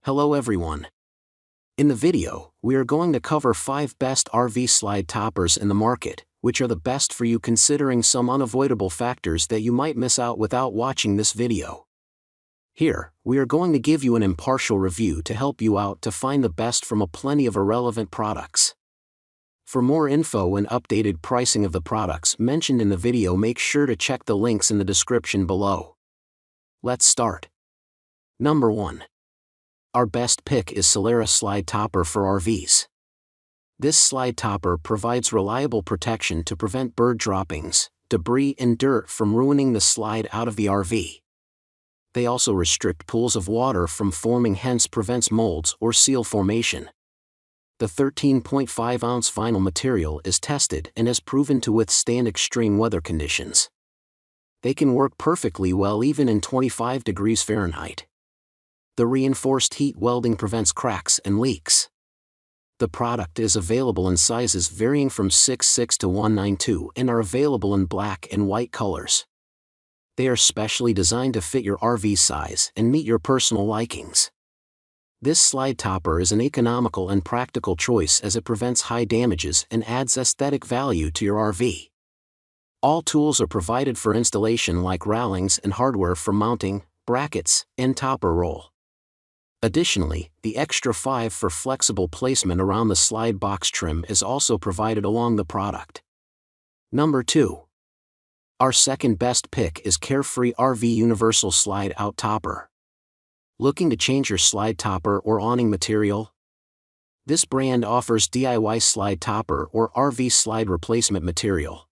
Hello everyone. In the video, we are going to cover 5 best RV slide toppers in the market, which are the best for you considering some unavoidable factors that you might miss out without watching this video. Here, we are going to give you an impartial review to help you out to find the best from a plenty of irrelevant products. For more info and updated pricing of the products mentioned in the video, make sure to check the links in the description below. Let's start. Number 1. Our best pick is Solera Slide Topper for RVs. This slide topper provides reliable protection to prevent bird droppings, debris and dirt from ruining the slide out of the RV. They also restrict pools of water from forming, hence prevents molds or seal formation. The 13.5-ounce vinyl material is tested and has proven to withstand extreme weather conditions. They can work perfectly well even in 25 degrees Fahrenheit. The reinforced heat welding prevents cracks and leaks. The product is available in sizes varying from 6'6" to 192 and are available in black and white colors. They are specially designed to fit your RV size and meet your personal likings. This slide topper is an economical and practical choice as it prevents high damages and adds aesthetic value to your RV. All tools are provided for installation like railings and hardware for mounting, brackets, and topper roll. Additionally, the extra 5 for flexible placement around the slide box trim is also provided along the product. Number 2. Our second best pick is Carefree RV Universal Slide Out Topper. Looking to change your slide topper or awning material? This brand offers DIY slide topper or RV slide replacement material.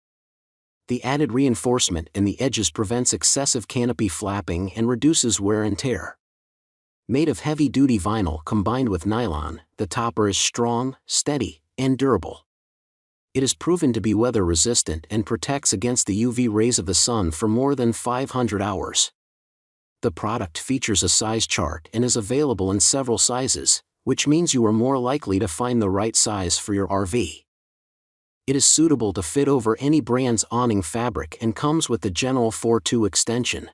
The added reinforcement in the edges prevents excessive canopy flapping and reduces wear and tear. Made of heavy-duty vinyl combined with nylon, the topper is strong, steady, and durable. It is proven to be weather-resistant and protects against the UV rays of the sun for more than 500 hours. The product features a size chart and is available in several sizes, which means you are more likely to find the right size for your RV. It is suitable to fit over any brand's awning fabric and comes with the general 4-2 extension.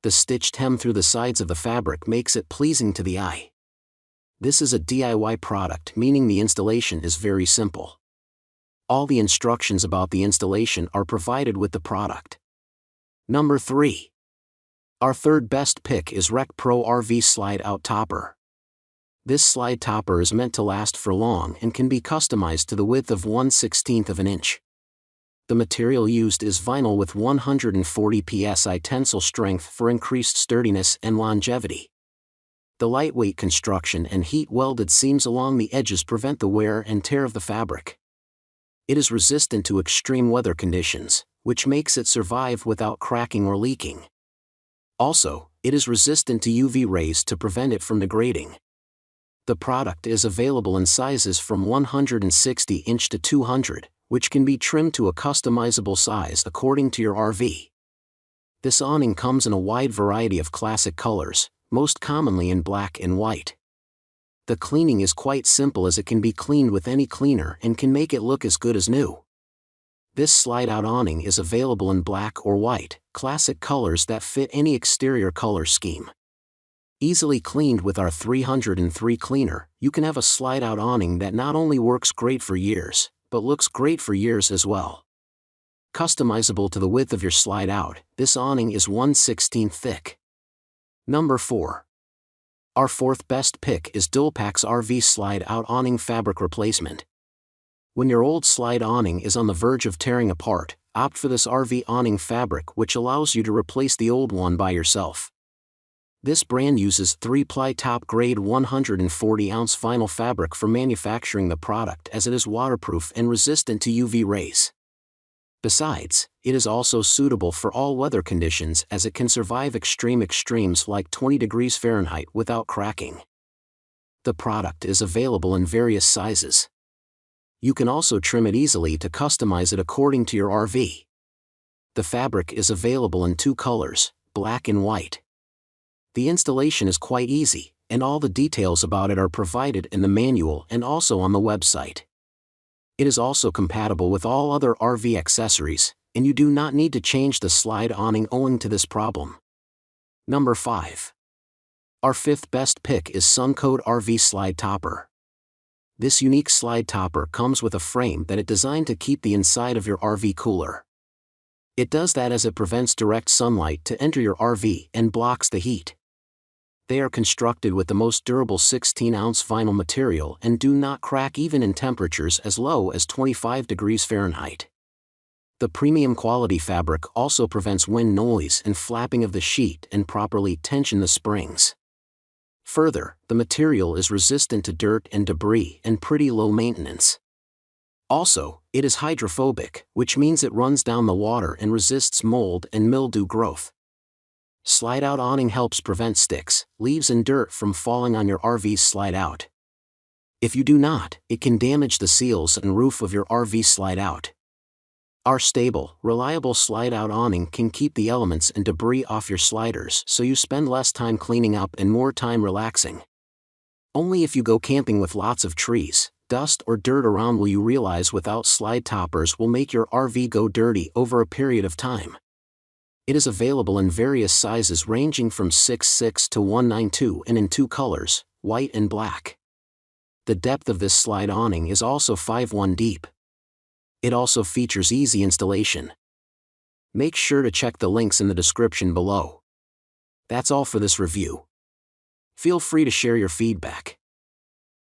The stitched hem through the sides of the fabric makes it pleasing to the eye. This is a DIY product, meaning the installation is very simple. All the instructions about the installation are provided with the product. Number 3. Our third best pick is RecPro RV Slide Out Topper. This slide topper is meant to last for long and can be customized to the width of 1/16 of an inch. The material used is vinyl with 140 psi tensile strength for increased sturdiness and longevity. The lightweight construction and heat-welded seams along the edges prevent the wear and tear of the fabric. It is resistant to extreme weather conditions, which makes it survive without cracking or leaking. Also, it is resistant to UV rays to prevent it from degrading. The product is available in sizes from 160 inch to 200, which can be trimmed to a customizable size according to your RV. This awning comes in a wide variety of classic colors, most commonly in black and white. The cleaning is quite simple as it can be cleaned with any cleaner and can make it look as good as new. This slide-out awning is available in black or white, classic colors that fit any exterior color scheme. Easily cleaned with our 303 cleaner, you can have a slide-out awning that not only works great for years, but looks great for years as well. Customizable to the width of your slide-out, this awning is 1/16 thick. Number 4. Our fourth best pick is Dulepax-RV Slide-Out Awning Fabric Replacement. When your old slide awning is on the verge of tearing apart, opt for this RV awning fabric, which allows you to replace the old one by yourself. This brand uses 3-ply top-grade 140-ounce vinyl fabric for manufacturing the product, as it is waterproof and resistant to UV rays. Besides, it is also suitable for all weather conditions as it can survive extremes like 20 degrees Fahrenheit without cracking. The product is available in various sizes. You can also trim it easily to customize it according to your RV. The fabric is available in 2 colors, black and white. The installation is quite easy, and all the details about it are provided in the manual and also on the website. It is also compatible with all other RV accessories, and you do not need to change the slide awning owing to this problem. Number 5. Our fifth best pick is Suncode RV Slide Topper. This unique slide topper comes with a frame that is designed to keep the inside of your RV cooler. It does that as it prevents direct sunlight to enter your RV and blocks the heat. They are constructed with the most durable 16-ounce vinyl material and do not crack even in temperatures as low as 25 degrees Fahrenheit. The premium quality fabric also prevents wind noise and flapping of the sheet and properly tension the springs. Further, the material is resistant to dirt and debris and pretty low maintenance. Also, it is hydrophobic, which means it runs down the water and resists mold and mildew growth. Slideout awning helps prevent sticks, leaves and dirt from falling on your RV's slide out. If you do not, it can damage the seals and roof of your RV slide out. Our stable, reliable slide-out awning can keep the elements and debris off your sliders so you spend less time cleaning up and more time relaxing. Only if you go camping with lots of trees, dust or dirt around will you realize without slide toppers will make your RV go dirty over a period of time. It is available in various sizes ranging from 6'6" to 192 and in two colors, white and black. The depth of this slide awning is also 5'1" deep. It also features easy installation. Make sure to check the links in the description below. That's all for this review. Feel free to share your feedback.